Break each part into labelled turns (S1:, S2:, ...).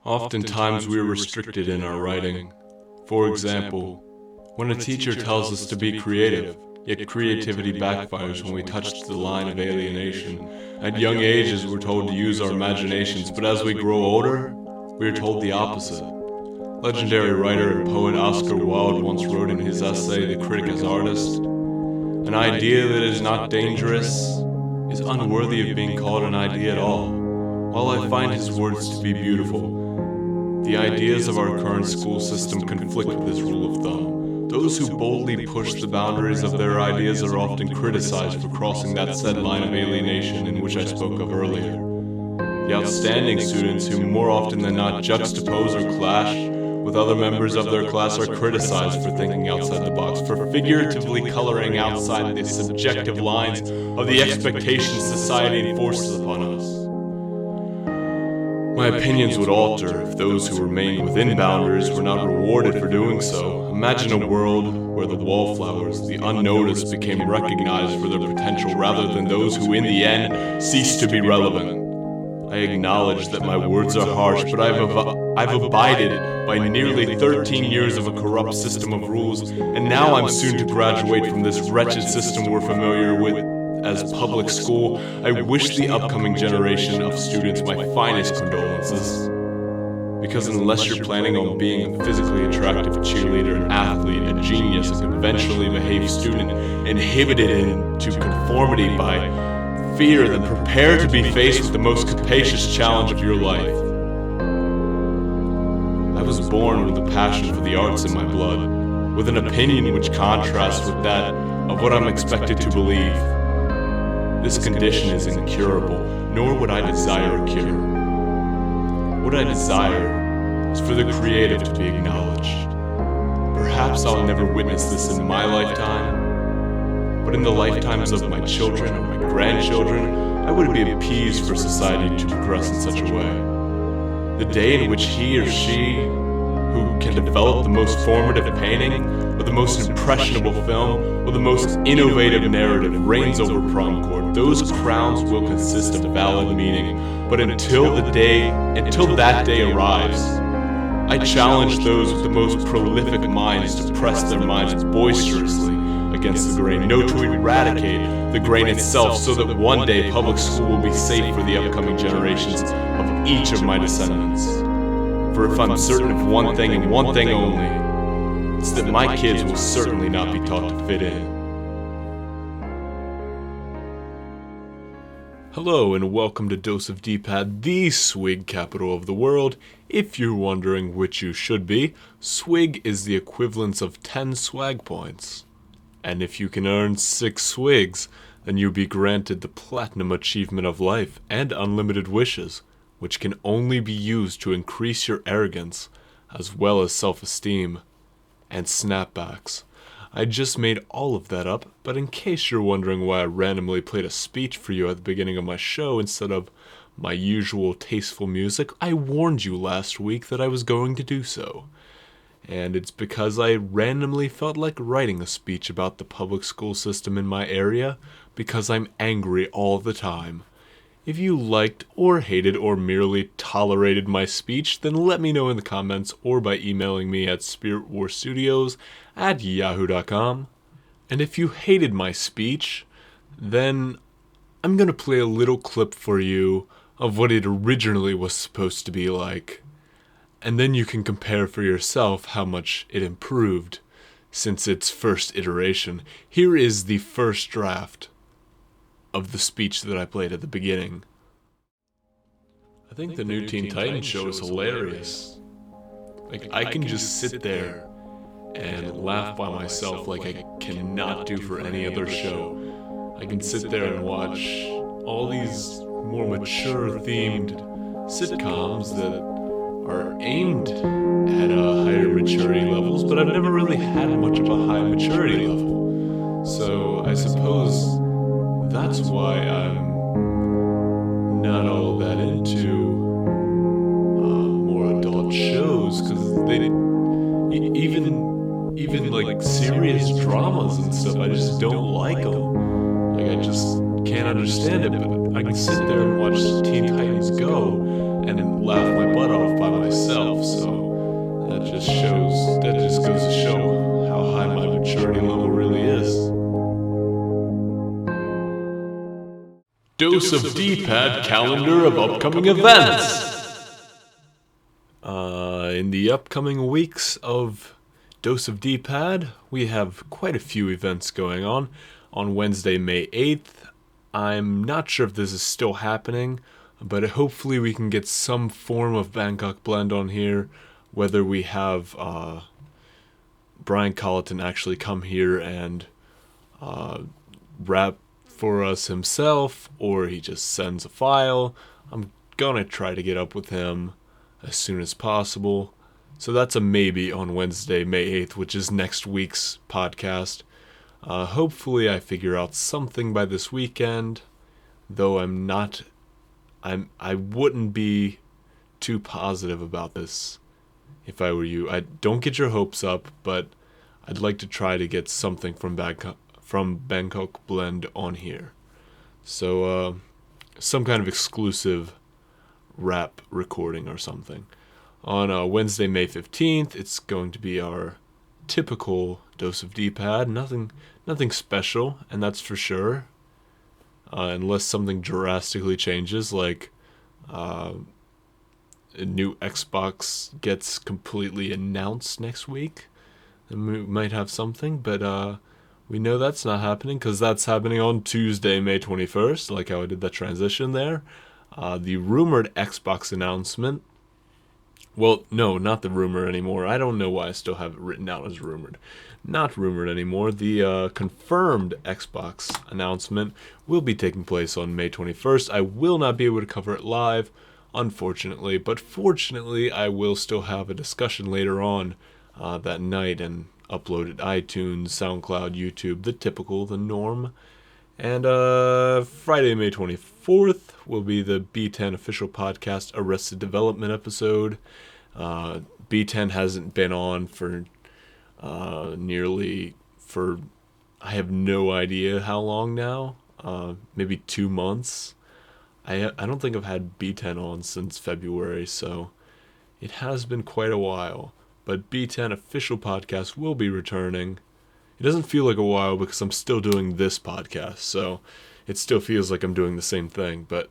S1: Oftentimes we are restricted in our writing. For example, when a teacher tells us to be creative, yet creativity backfires when we touch the line of alienation. At young ages we're told to use our imaginations, but as we grow older, we are told the opposite. Legendary writer and poet Oscar Wilde once wrote in his essay, The Critic as Artist, "An idea that is not dangerous is unworthy of being called an idea at all." While I find his words to be beautiful, the ideas of our current school system conflict with this rule of thumb. Those who boldly push the boundaries of their ideas are often criticized for crossing that said line of alienation in which I spoke of earlier. The outstanding students who more often than not juxtapose or clash with other members of their class are criticized for thinking outside the box, for figuratively coloring outside the subjective lines of the expectations society enforces upon us. My opinions would alter if those who remained within boundaries were not rewarded for doing so. Imagine a world where the wallflowers, the unnoticed, became recognized for their potential rather than those who in the end ceased to be relevant. I acknowledge that my words are harsh, but I've abided by nearly 13 years of a corrupt system of rules, and now I'm soon to graduate from this wretched system we're familiar with as public school. I wish the upcoming generation of students my finest condolences. Because unless you're planning on being a physically attractive cheerleader, an athlete, a genius, a conventionally behaved student, inhibited into conformity by fear, then prepare to be faced with the most capacious challenge of your life. I was born with a passion for the arts in my blood, with an opinion which contrasts with that of what I'm expected to believe. This condition is incurable, nor would I desire a cure. What I desire is for the creative to be acknowledged. Perhaps I'll never witness this in my lifetime, but in the lifetimes of my children or my grandchildren, I would be appeased for society to progress in such a way. The day in which he or she who can develop the most formative painting, or the most impressionable film, or the most innovative narrative reigns over prom court, those crowns will consist of valid meaning. But until that day arrives, I challenge those with the most prolific minds to press their minds boisterously against the grain, no, to eradicate the grain itself, so that one day public school will be safe for the upcoming generations of each of my descendants. For if I'm certain of one thing and one thing only, it's that my kids will certainly not be taught to fit in. Hello and welcome to Dose of D-Pad, the swig capital of the world. If you're wondering which you should be, swig is the equivalence of 10 swag points. And if you can earn 6 swigs, then you'll be granted the platinum achievement of life and unlimited wishes, which can only be used to increase your arrogance, as well as self-esteem, and snapbacks. I just made all of that up, but in case you're wondering why I randomly played a speech for you at the beginning of my show instead of my usual tasteful music, I warned you last week that I was going to do so. And it's because I randomly felt like writing a speech about the public school system in my area, because I'm angry all the time. If you liked or hated or merely tolerated my speech, then let me know in the comments or by emailing me at spiritwarstudios@yahoo.com. And if you hated my speech, then I'm gonna play a little clip for you of what it originally was supposed to be like. And then you can compare for yourself how much it improved since its first iteration. Here is the first draft of the speech that I played at the beginning. I think the new Teen Titans show is hilarious. I can just sit there and laugh by myself like I cannot do for any other show. I can sit there and watch all these more mature themed sitcoms that are aimed at higher maturity levels, but I've never really had much of a high maturity level. So I suppose that's why I'm not all that into more adult shows, because they even like serious dramas and stuff, I just don't like them. I just can't understand it. But I can sit there and watch Teen Titans Go and laugh my butt off by myself. Dose of D-Pad calendar of upcoming events. In the upcoming weeks of Dose of D-Pad, we have quite a few events going on. On Wednesday, May 8th, I'm not sure if this is still happening, but hopefully we can get some form of Bangkok Blend on here, whether we have Brian Colleton actually come here and rap for us himself, or he just sends a file. I'm gonna try to get up with him as soon as possible. So that's a maybe on Wednesday, May 8th, which is next week's podcast. Hopefully I figure out something by this weekend, though I wouldn't be too positive about this if I were you. I don't get your hopes up, but I'd like to try to get something from Bangkok Blend on here. So some kind of exclusive rap recording or something. On Wednesday, May 15th, it's going to be our typical Dose of D-Pad. Nothing special, and that's for sure. Unless something drastically changes, like a new Xbox gets completely announced next week, then we might have something, but we know that's not happening because that's happening on Tuesday, May 21st, like how I did that transition there. The rumored Xbox announcement. Well, no, not the rumor anymore. I don't know why I still have it written down as rumored. Not rumored anymore. The confirmed Xbox announcement will be taking place on May 21st. I will not be able to cover it live, unfortunately, but fortunately I will still have a discussion later on that night and upload it iTunes, SoundCloud, YouTube, the typical, the norm. And Friday, May 24th will be the B10 official podcast Arrested Development episode. B10 hasn't been on for I have no idea how long now. Maybe 2 months. I don't think I've had B10 on since February, so it has been quite a while. But B10 official podcast will be returning. It doesn't feel like a while because I'm still doing this podcast, so it still feels like I'm doing the same thing. But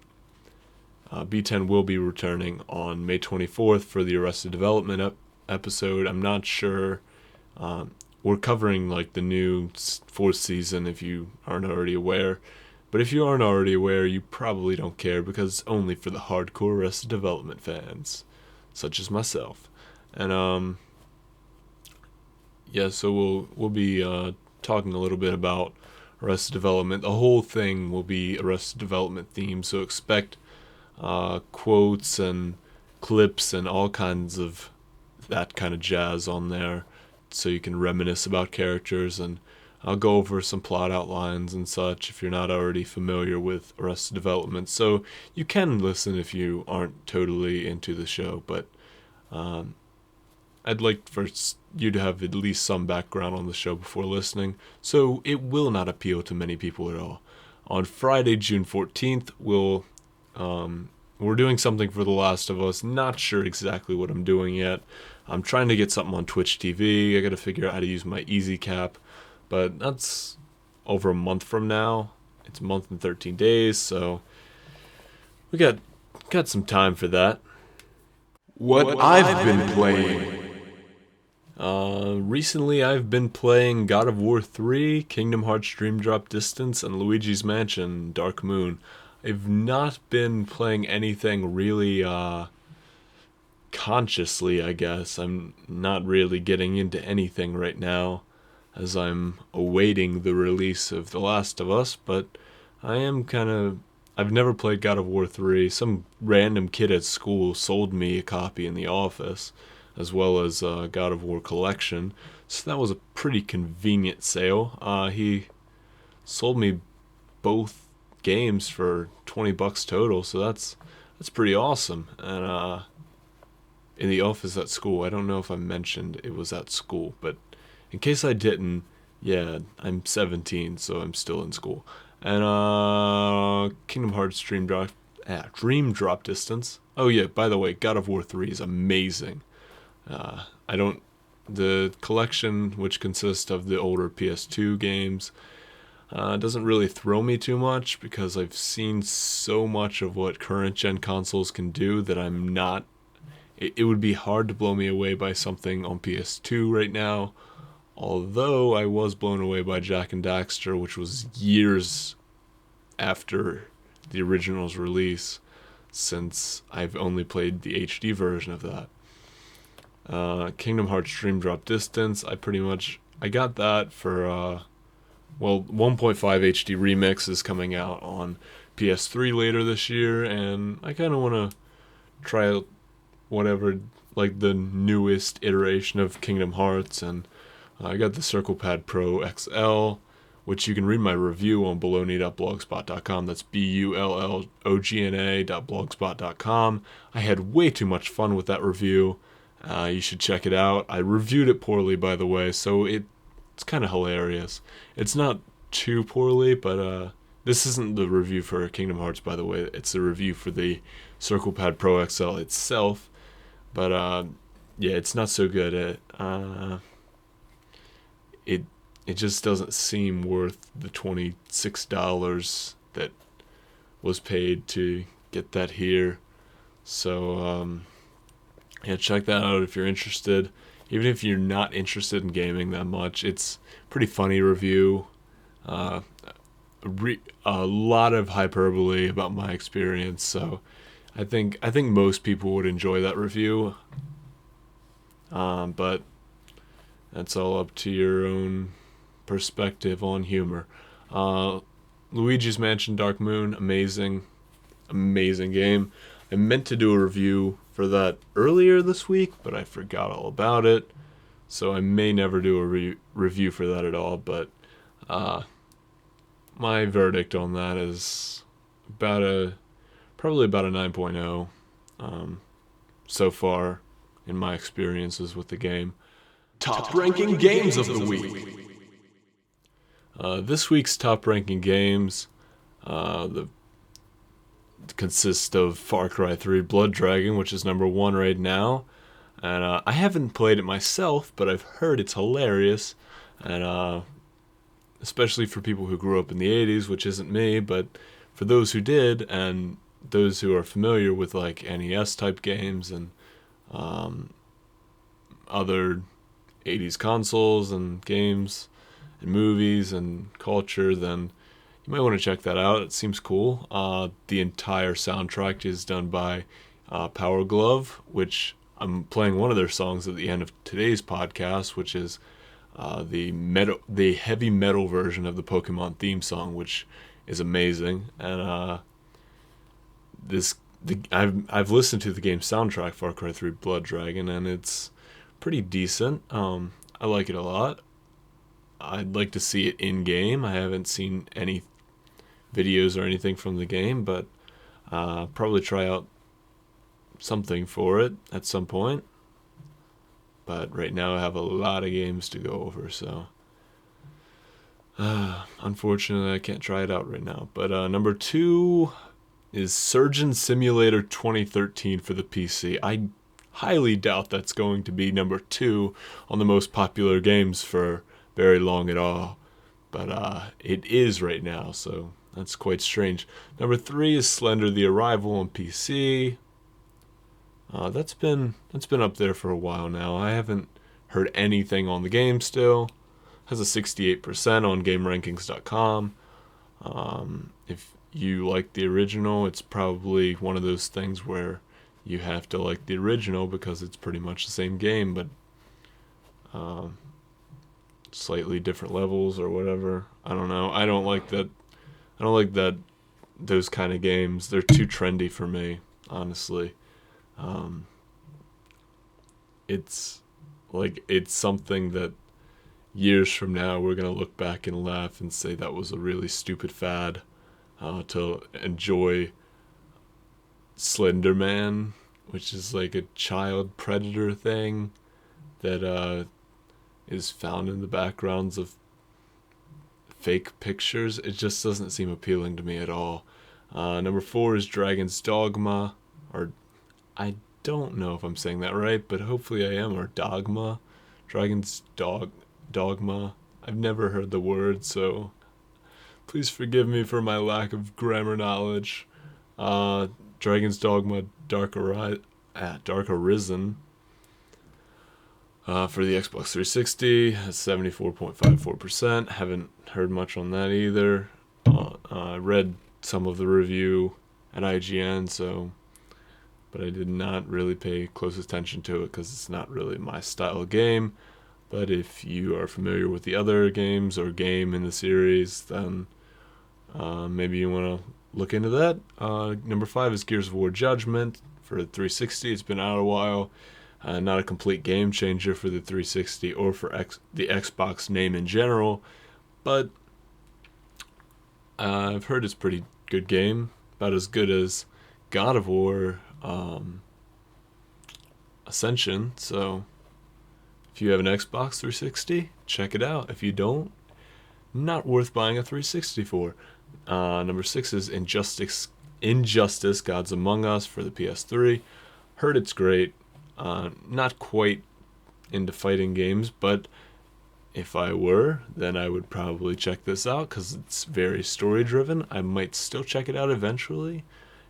S1: B10 will be returning on May 24th for the Arrested Development episode. I'm not sure. We're covering like the new 4th season if you aren't already aware. But if you aren't already aware, you probably don't care because it's only for the hardcore Arrested Development fans, such as myself. And yeah, so we'll be talking a little bit about Arrested Development. The whole thing will be Arrested Development themed, so expect quotes and clips and all kinds of that kind of jazz on there, so you can reminisce about characters, and I'll go over some plot outlines and such if you're not already familiar with Arrested Development. So you can listen if you aren't totally into the show, but I'd like for you to have at least some background on the show before listening, so it will not appeal to many people at all. On Friday, June 14th, we're doing something for The Last of Us. Not sure exactly what I'm doing yet. I'm trying to get something on Twitch TV. I got to figure out how to use my Easy Cap, but that's over a month from now. It's a month and 13 days, so we got some time for that. What I've been playing. Recently I've been playing God of War 3, Kingdom Hearts Dream Drop Distance, and Luigi's Mansion Dark Moon. I've not been playing anything really consciously, I guess. I'm not really getting into anything right now as I'm awaiting the release of The Last of Us, but I've never played God of War 3. Some random kid at school sold me a copy in the office, as well as God of War Collection, so that was a pretty convenient sale. He sold me both games for $20 total, so that's pretty awesome. And in the office at school, I don't know if I mentioned it was at school, but in case I didn't, yeah, I'm 17, so I'm still in school. And Kingdom Hearts Dream Drop Distance. Oh yeah, by the way, God of War 3 is amazing. The collection, which consists of the older PS2 games, Doesn't really throw me too much because I've seen so much of what current gen consoles can do that I'm not. It would be hard to blow me away by something on PS2 right now. Although I was blown away by Jak and Daxter, which was years after the original's release, since I've only played the HD version of that. Kingdom Hearts Dream Drop Distance, I got that for 1.5 HD Remix is coming out on PS3 later this year, and I kind of want to try out whatever, like the newest iteration of Kingdom Hearts, and I got the Circle Pad Pro XL, which you can read my review on baloney.blogspot.com. That's BULLOGNA.blogspot.com. I had way too much fun with that review. You should check it out. I reviewed it poorly, by the way, so it's kind of hilarious. It's not too poorly, but this isn't the review for Kingdom Hearts, by the way. It's the review for the Circle Pad Pro XL itself. But yeah, it's not so good. It just doesn't seem worth the $26 that was paid to get that here. So yeah, check that out if you're interested. Even if you're not interested in gaming that much, it's a pretty funny review. A lot of hyperbole about my experience, so I think most people would enjoy that review. But that's all up to your own perspective on humor. Luigi's Mansion Dark Moon, amazing game. I meant to do a review for that earlier this week, but I forgot all about it, so I may never do a review for that at all. But my verdict on that is probably about a 9.0 so far in my experiences with the game.
S2: Top ranking games of the week.
S1: This week's top ranking games consist of Far Cry 3 Blood Dragon, which is number 1 right now. And I haven't played it myself, but I've heard it's hilarious. And especially for people who grew up in the 80s, which isn't me, but for those who did, and those who are familiar with like NES type games and other 80s consoles and games and movies and culture, then you might want to check that out. It seems cool. The entire soundtrack is done by Power Glove, which I'm playing one of their songs at the end of today's podcast, which is the heavy metal version of the Pokémon theme song, which is amazing. And I've listened to the game soundtrack, Far Cry 3 Blood Dragon, and it's pretty decent. I like it a lot. I'd like to see it in game. I haven't seen any videos or anything from the game, but probably try out something for it at some point. But right now I have a lot of games to go over, so unfortunately I can't try it out right now. But number 2 is Surgeon Simulator 2013 for the PC. I highly doubt that's going to be number 2 on the most popular games for very long at all, but it is right now, so that's quite strange. Number 3 is Slender: The Arrival on PC. That's been up there for a while now. I haven't heard anything on the game still. Has a 68% on GameRankings.com. If you like the original, it's probably one of those things where you have to like the original because it's pretty much the same game, but slightly different levels or whatever. I don't know. I don't like that those kind of games. They're too trendy for me, honestly. It's something that years from now we're gonna look back and laugh and say that was a really stupid fad to enjoy Slender Man, which is like a child predator thing that is found in the backgrounds of fake pictures. It just doesn't seem appealing to me at all. Number 4 is Dragon's Dogma, or I don't know if I'm saying that right, but hopefully I am, or Dogma. Dogma. I've never heard the word, so Please forgive me for my lack of grammar knowledge. Dragon's Dogma Dark Arisen for the Xbox 360 has 74.54%. Haven't heard much on that either. I read some of the review at IGN, but I did not really pay close attention to it because it's not really my style of game. But if you are familiar with the other games or game in the series, then maybe you want to look into that. Number 5 is Gears of War Judgment for the 360. It's been out a while. Not a complete game changer for the 360 or for the Xbox name in general, but I've heard it's a pretty good game, about as good as God of War Ascension. So if you have an Xbox 360, check it out. If you don't, not worth buying a 360 for. Number 6 is Injustice Gods Among Us for the PS3. Heard it's great. Not quite into fighting games, but if I were, then I would probably check this out because it's very story driven. I might still check it out eventually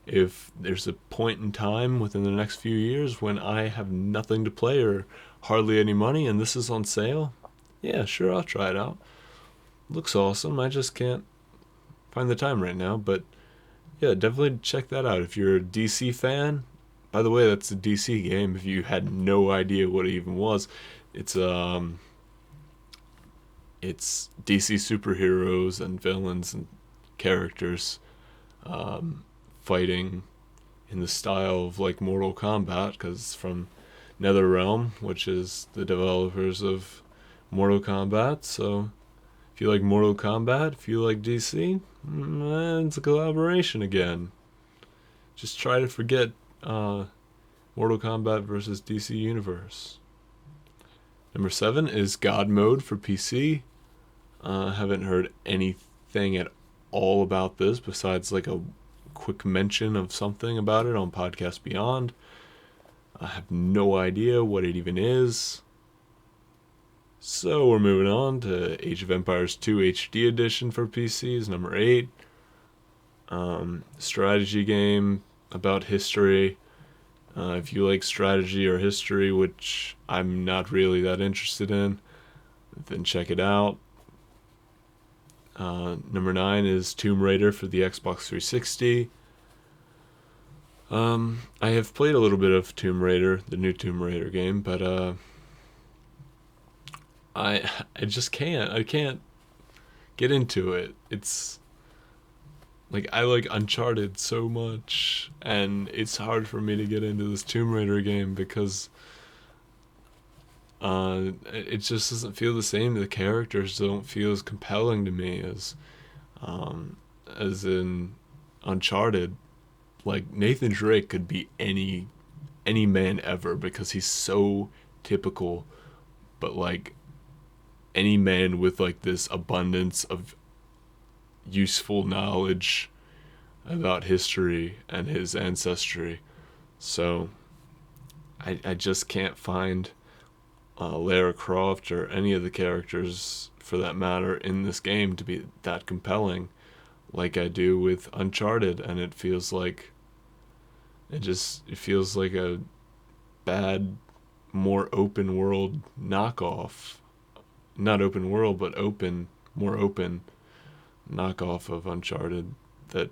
S1: if there's a point in time within the next few years when I have nothing to play or hardly any money and this is on sale. Yeah, sure, I'll try it out. Looks awesome. I just can't find the time right now, but yeah, definitely check that out if you're a DC fan. By the way, that's a DC game if you had no idea what it even was. It's DC superheroes and villains and characters fighting in the style of like Mortal Kombat, because it's from NetherRealm, which is the developers of Mortal Kombat. So if you like Mortal Kombat, if you like DC, it's a collaboration again. Just try to forget Mortal Kombat versus DC Universe. Number 7 is God Mode for PC. Haven't heard anything at all about this besides like a quick mention of something about it on Podcast Beyond. I have no idea what it even is. So we're moving on to Age of Empires 2 HD Edition for PC is number 8. Strategy game about history. If you like strategy or history, which I'm not really that interested in, then check it out. Number 9 is Tomb Raider for the Xbox 360. I have played a little bit of Tomb Raider, the new Tomb Raider game, but I just can't. I can't get into it. It's like I like Uncharted so much, and it's hard for me to get into this Tomb Raider game because it just doesn't feel the same. The characters don't feel as compelling to me as in Uncharted. Like Nathan Drake could be any man ever because he's so typical, but like any man with like this abundance of useful knowledge about history and his ancestry. So I just can't find Lara Croft or any of the characters for that matter in this game to be that compelling like I do with Uncharted, and it feels like a bad, more open world knockoff. Not open world, but more open knockoff of Uncharted that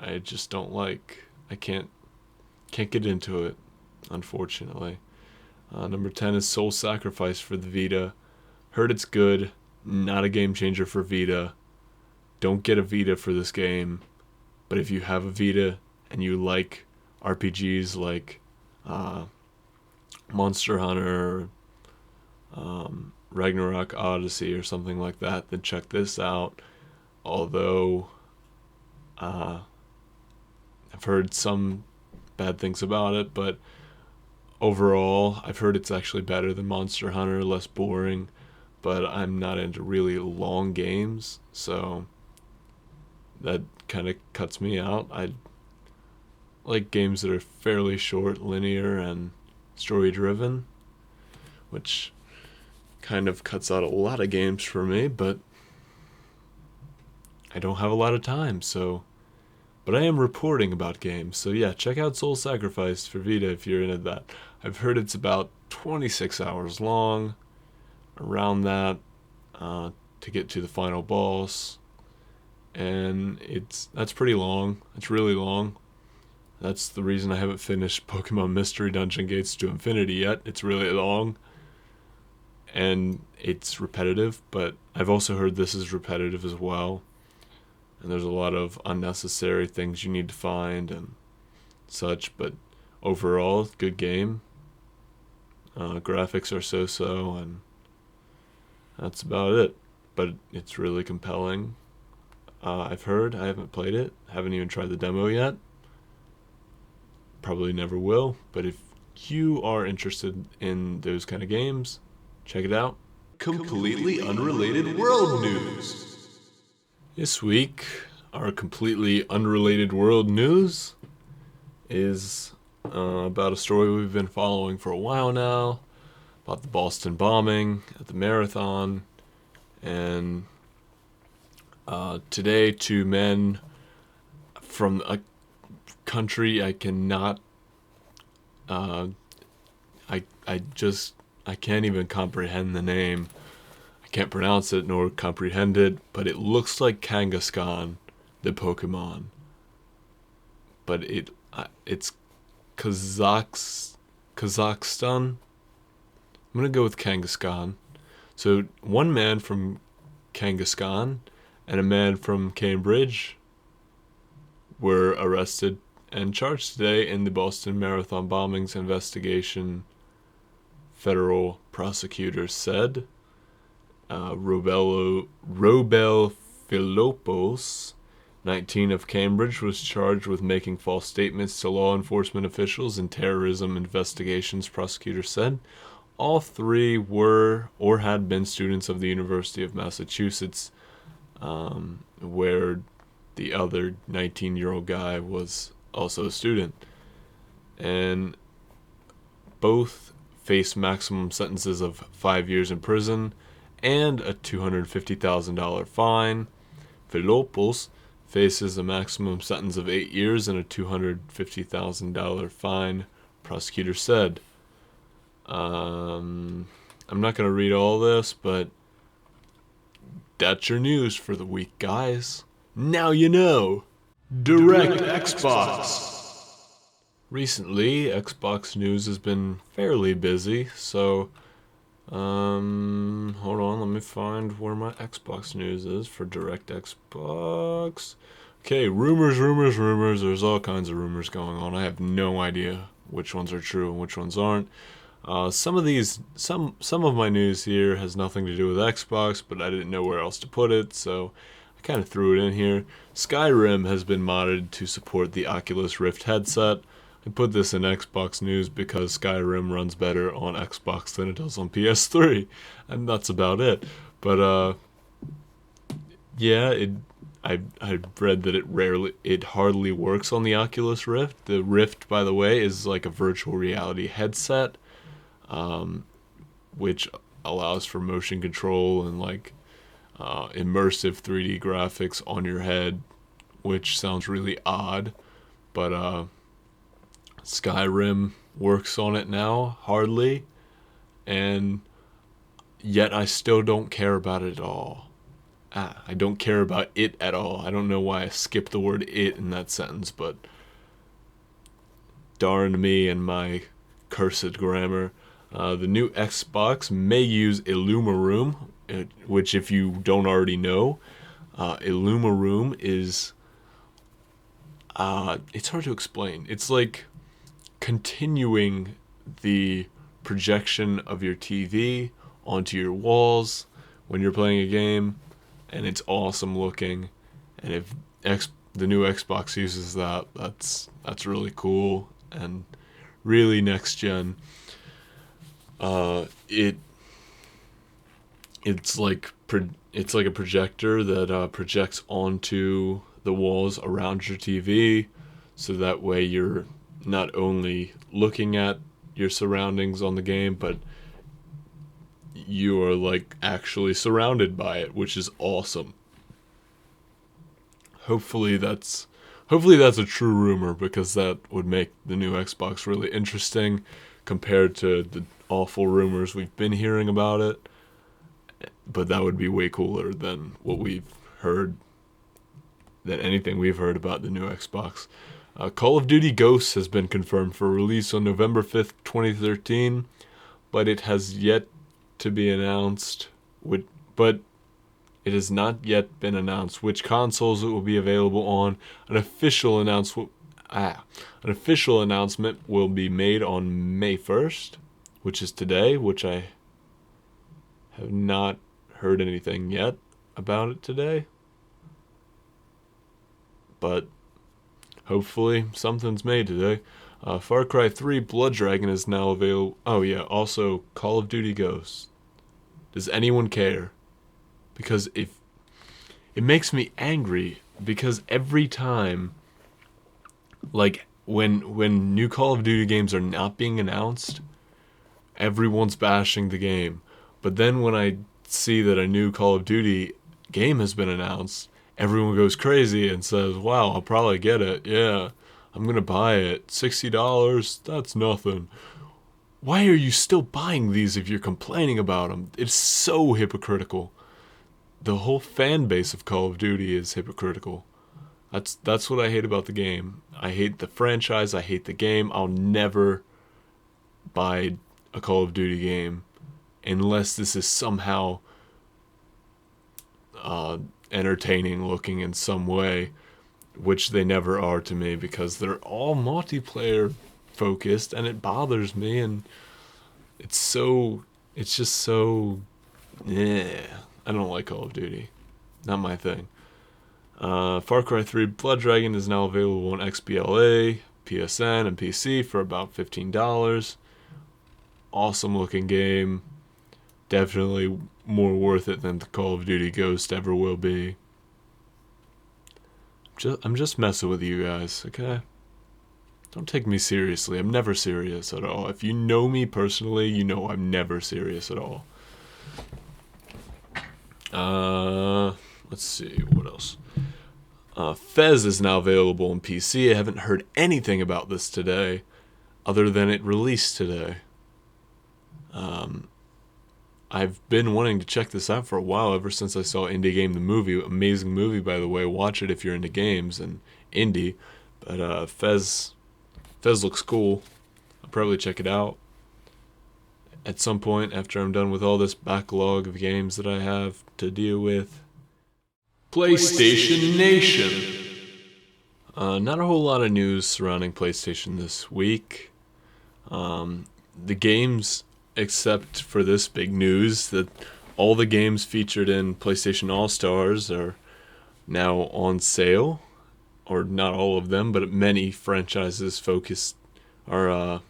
S1: I just don't like. I can't get into it, unfortunately. Number 10 is Soul Sacrifice for the Vita. Heard it's good. Not a game changer for Vita. Don't get a Vita for this game. But if you have a Vita and you like RPGs like Monster Hunter, Ragnarok Odyssey or something like that, then check this out. Although I've heard some bad things about it, but overall I've heard it's actually better than Monster Hunter, less boring, but I'm not into really long games, so that kind of cuts me out. I like games that are fairly short, linear, and story driven, which kind of cuts out a lot of games for me, but I don't have a lot of time, but I am reporting about games. So yeah, check out Soul Sacrifice for Vita if you're into that. I've heard it's about 26 hours long, around that, to get to the final boss. And that's pretty long. It's really long. That's the reason I haven't finished Pokemon Mystery Dungeon Gates to Infinity yet. It's really long. And it's repetitive, but I've also heard this is repetitive as well. And there's a lot of unnecessary things you need to find and such, but overall, good game. Graphics are so-so, and that's about it. But it's really compelling. I've heard. I haven't played it. Haven't even tried the demo yet. Probably never will. But if you are interested in those kind of games, check it out.
S2: Completely unrelated world news.
S1: This week, our completely unrelated world news is about a story we've been following for a while now, about the Boston bombing at the marathon. And today, two men from a country I cannot, I can't even comprehend the name. I can't pronounce it nor comprehend it, but it looks like Kangaskhan, the Pokemon. But it's Kazakhstan. I'm gonna go with Kangaskhan. So one man from Kangaskhan and a man from Cambridge were arrested and charged today in the Boston Marathon bombings investigation. Federal prosecutors said. Robel Philopos, 19 of Cambridge, was charged with making false statements to law enforcement officials in terrorism investigations, prosecutors said. All three were or had been students of the University of Massachusetts, where the other 19-year-old guy was also a student. And both face maximum sentences of 5 years in prison and a $250,000 fine. Philopos faces a maximum sentence of 8 years and a $250,000 fine, prosecutor said. I'm not going to read all this, but that's your news for the week, guys. Now you know.
S2: Direct Xbox.
S1: Recently, Xbox news has been fairly busy, so hold on, let me find where my Xbox news is for Direct Xbox. Okay, rumors. There's all kinds of rumors going on. I have no idea which ones are true and which ones aren't. Some of my news here has nothing to do with Xbox, but I didn't know where else to put it, so I kind of threw it in here. Skyrim has been modded to support the Oculus Rift headset. I put this in Xbox news because Skyrim runs better on Xbox than it does on PS3, and that's about it. But yeah, I read that it hardly works on the Oculus Rift. The Rift, by the way, is like a virtual reality headset, which allows for motion control and like immersive 3D graphics on your head, which sounds really odd, but Skyrim works on it now, hardly, and yet I still don't care about it at all. I don't care about it at all. I don't know why I skipped the word it in that sentence, but darn me and my cursed grammar. The new Xbox may use IllumaRoom, which if you don't already know, IllumaRoom is, it's hard to explain. It's like continuing the projection of your TV onto your walls when you're playing a game, and it's awesome looking. And if the new Xbox uses that, that's really cool and really next gen. It's like a projector that projects onto the walls around your TV, so that way you're not only looking at your surroundings on the game, but you are like actually surrounded by it, which is awesome. hopefully that's a true rumor, because that would make the new Xbox really interesting compared to the awful rumors we've been hearing about it. But that would be way cooler than what we've heard, than anything we've heard about the new Xbox. Call of Duty Ghosts has been confirmed for release on November 5th, 2013, but it has yet to be announced. But it has not yet been announced which consoles it will be available on. An official announcement will be made on May 1st, which is today, which I have not heard anything yet about it today. But hopefully something's made today. Far Cry 3 Blood Dragon is now available. Oh yeah, also Call of Duty Ghosts. Does anyone care? Because if it makes me angry, because every time, like when new Call of Duty games are not being announced, everyone's bashing the game. But then when I see that a new Call of Duty game has been announced, everyone goes crazy and says, "Wow, I'll probably get it. Yeah, I'm gonna buy it. $60, that's nothing." Why are you still buying these if you're complaining about them? It's so hypocritical. The whole fan base of Call of Duty is hypocritical. That's what I hate about the game. I hate the franchise. I hate the game. I'll never buy a Call of Duty game unless this is somehow entertaining looking in some way, which they never are to me, because they're all multiplayer focused, and it bothers me, and it's just so I don't like Call of Duty. Not my thing. Far Cry 3 Blood Dragon is now available on XBLA, PSN, and PC for about $15. Awesome looking game. Definitely more worth it than the Call of Duty Ghost ever will be. I'm just messing with you guys, okay? Don't take me seriously. I'm never serious at all. If you know me personally, you know I'm never serious at all. Let's see, what else? Fez is now available on PC. I haven't heard anything about this today, other than it released today. I've been wanting to check this out for a while, ever since I saw Indie Game the movie. Amazing movie, by the way. Watch it if you're into games and indie. But Fez looks cool. I'll probably check it out at some point after I'm done with all this backlog of games that I have to deal with.
S2: PlayStation Nation.
S1: Not a whole lot of news surrounding PlayStation this week. The games, except for this big news that all the games featured in PlayStation All-Stars are now on sale. Or not all of them, but many franchises are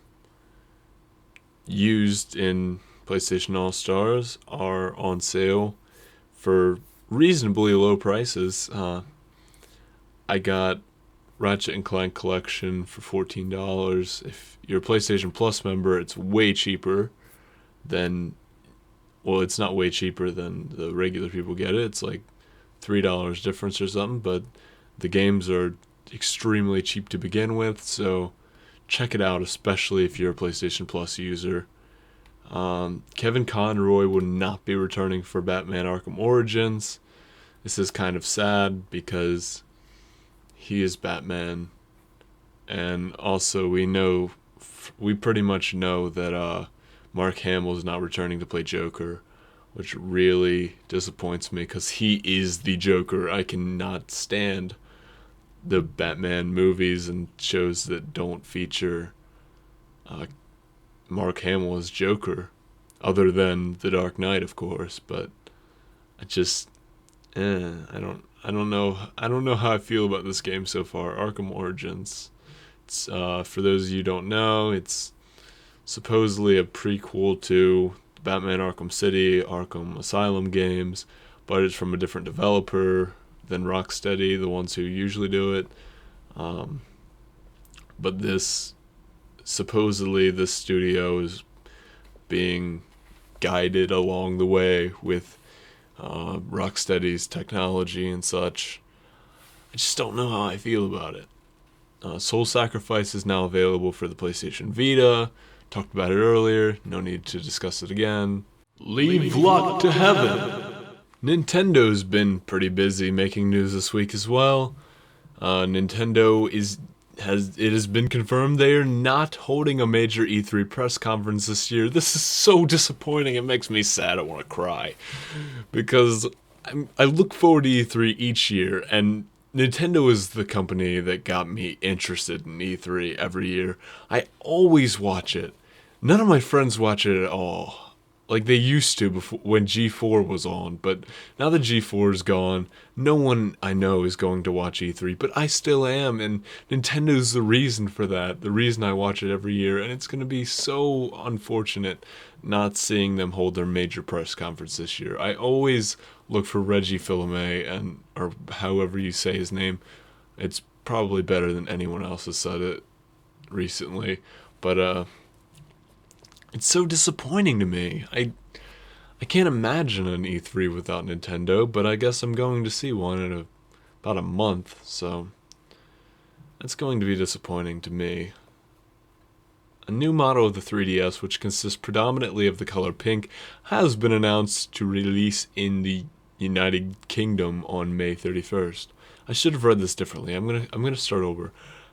S1: used in PlayStation All-Stars are on sale for reasonably low prices. I got Ratchet & Clank Collection for $14. If you're a PlayStation Plus member, it's way cheaper than... Well, it's not way cheaper than the regular people get it. It's like $3 difference or something, but the games are extremely cheap to begin with, so check it out, especially if you're a PlayStation Plus user. Kevin Conroy will not be returning for Batman Arkham Origins. This is kind of sad because he is Batman, and also we pretty much know that Mark Hamill is not returning to play Joker, which really disappoints me because he is the Joker. I cannot stand the Batman movies and shows that don't feature Mark Hamill as Joker, other than The Dark Knight, of course. But I just, I don't know how I feel about this game so far. Arkham Origins. It's for those of you who don't know, it's supposedly a prequel to Batman Arkham City, Arkham Asylum games, but it's from a different developer than Rocksteady, the ones who usually do it. But supposedly this studio is being guided along the way with Rocksteady's technology and such. just don't know how I feel about it. Soul Sacrifice is now available for the PlayStation Vita. Talked about it earlier. No need to discuss it again.
S2: Leave luck to heaven.
S1: Nintendo's been pretty busy making news this week as well. Nintendo has been confirmed they are not holding a major E3 press conference this year. This is so disappointing. It makes me sad. I want to cry because I look forward to E3 each year, and Nintendo is the company that got me interested in E3 every year. I always watch it. None of my friends watch it at all. Like they used to before when G4 was on, but now that G4 is gone, no one I know is going to watch E3, but I still am, and Nintendo's the reason for that, the reason I watch it every year, and it's going to be so unfortunate not seeing them hold their major press conference this year. I always look for Reggie Fils-Aimé, or however you say his name. It's probably better than anyone else has said it recently, but it's so disappointing to me. I can't imagine an E3 without Nintendo, but I guess I'm going to see one in about a month, so that's going to be disappointing to me. A new model of the 3DS, which consists predominantly of the color pink, has been announced to release in the United Kingdom on May 31st. I should have read this differently. I'm gonna start over.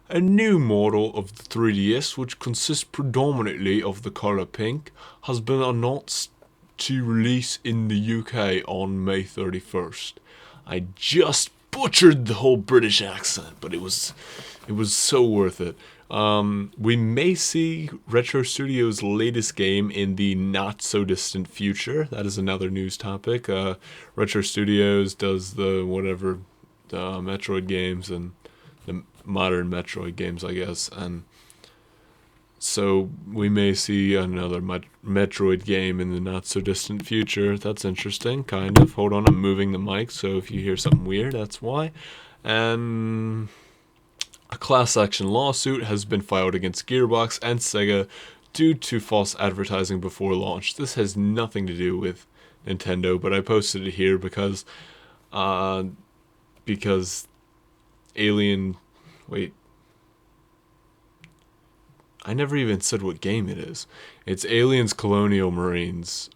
S1: A new model of the 3DS, which consists predominantly of the color pink, has been announced to release in the UK on May 31st. I just butchered the whole British accent, but it was so worth it. We may see Retro Studios' latest game in the not-so-distant future. That is another news topic. Retro Studios does the Metroid games and the modern Metroid games, I guess, and so we may see another Metroid game in the not-so-distant future. That's interesting, kind of. Hold on, I'm moving the mic, so if you hear something weird, that's why. And a class action lawsuit has been filed against Gearbox and Sega due to false advertising before launch. This has nothing to do with Nintendo, but I posted it here because Alien... Wait. I never even said what game it is. It's Aliens Colonial Marines,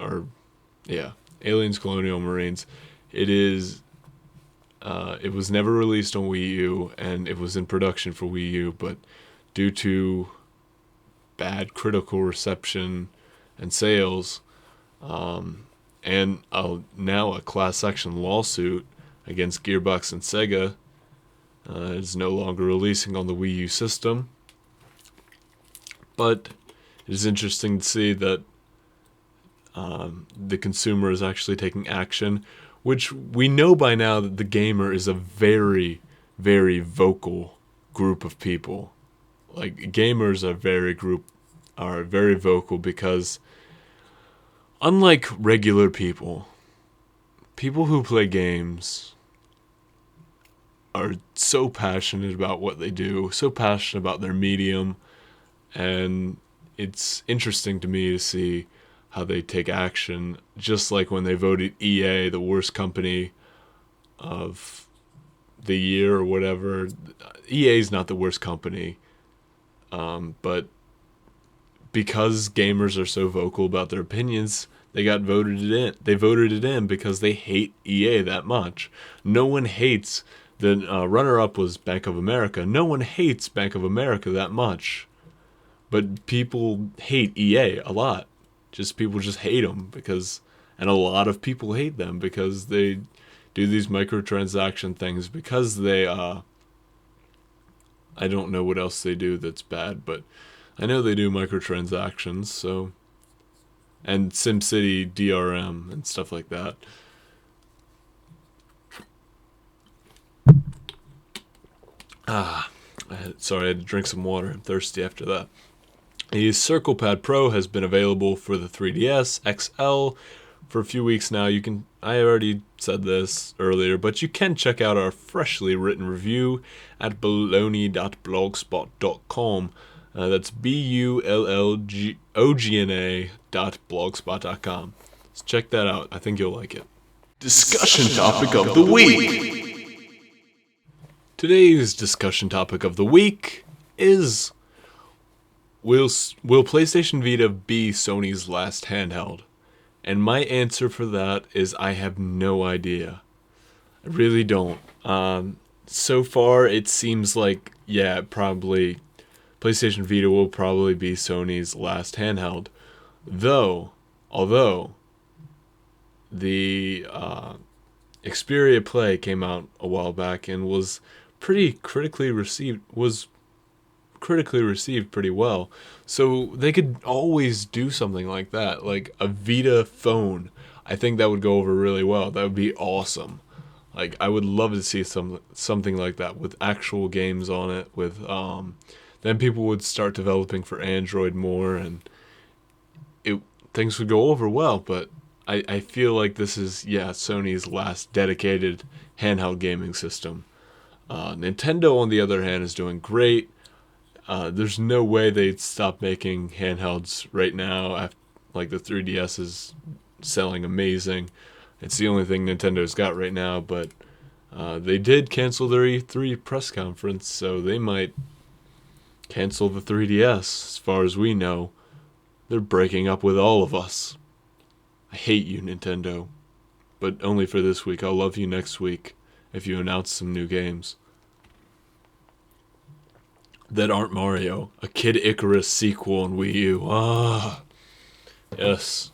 S1: Aliens Colonial Marines. It is, it was never released on Wii U, and it was in production for Wii U, but due to bad critical reception and sales, and now a class action lawsuit against Gearbox and Sega, it's no longer releasing on the Wii U system. But it is interesting to see that the consumer is actually taking action, which we know by now that the gamer is a very, very vocal group of people. Like, gamers are very vocal because, unlike regular people who play games are so passionate about what they do, so passionate about their medium, and it's interesting to me to see how they take action, just like when they voted EA the worst company of the year or whatever. EA's not the worst company, but because gamers are so vocal about their opinions, they voted it in because they hate EA that much. No one hates... The runner-up was Bank of America. No one hates Bank of America that much. But people hate EA a lot. People just hate them and a lot of people hate them because they do these microtransaction things, because they, I don't know what else they do that's bad, but I know they do microtransactions, so, and SimCity DRM and stuff like that. Sorry, I had to drink some water. I'm thirsty after that. The Circle Pad Pro has been available for the 3DS XL for a few weeks now. I already said this earlier, but you can check out our freshly written review at baloney.blogspot.com. That's BULLOGNA.blogspot.com. So check that out. I think you'll like it.
S2: Discussion topic of the week. Today's discussion topic of the week is will PlayStation Vita be Sony's last handheld? And my answer for that is I have no idea. I really don't. So far, it seems like, probably PlayStation Vita will probably be Sony's last handheld. Although the Xperia Play came out a while back and was critically received pretty well. So they could always do something like that, like a Vita phone. I think that would go over really well. That would be awesome. Like, I would love to see something like that with actual games on it. With then people would start developing for Android more, and things would go over well. But I feel like this is Sony's last dedicated handheld gaming system. Nintendo, on the other hand, is doing great. There's no way they'd stop making handhelds right now. Like, the 3DS is selling amazing. It's the only thing Nintendo's got right now, but they did cancel their E3 press conference, so they might cancel the 3DS. As far as we know, they're breaking up with all of us. I hate you, Nintendo, but only for this week. I'll love you next week if you announce some new games that aren't Mario. A Kid Icarus sequel on Wii U. Yes.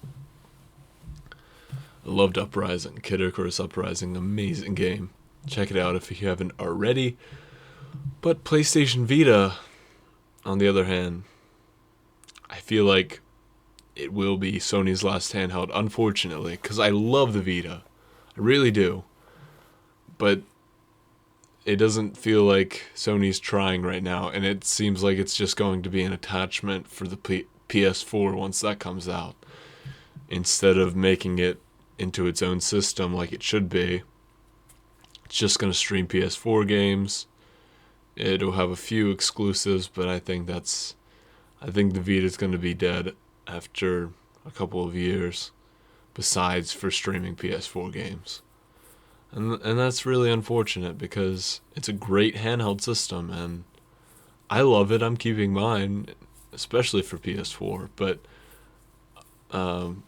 S2: I loved Uprising. Kid Icarus Uprising, amazing game. Check it out if you haven't already. But PlayStation Vita, on the other hand, I feel like it will be Sony's last handheld, unfortunately, because I love the Vita. I really do. But it doesn't feel like Sony's trying right now, and it seems like it's just going to be an attachment for the PS4 once that comes out, instead of making it into its own system like it should be. It's just going to stream PS4 games. It'll have a few exclusives, but I think the Vita's going to be dead after a couple of years, besides for streaming PS4 games. And that's really unfortunate because it's a great handheld system and I love it. I'm keeping mine, especially for PS4, but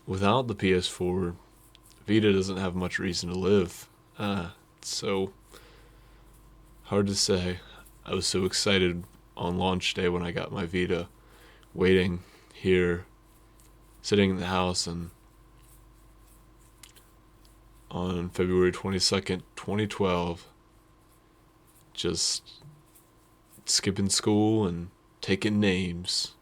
S2: without the PS4, Vita doesn't have much reason to live. It's so hard to say. I was so excited on launch day when I got my Vita, waiting here, sitting in the house, and on February 22nd, 2012, just skipping school and taking names.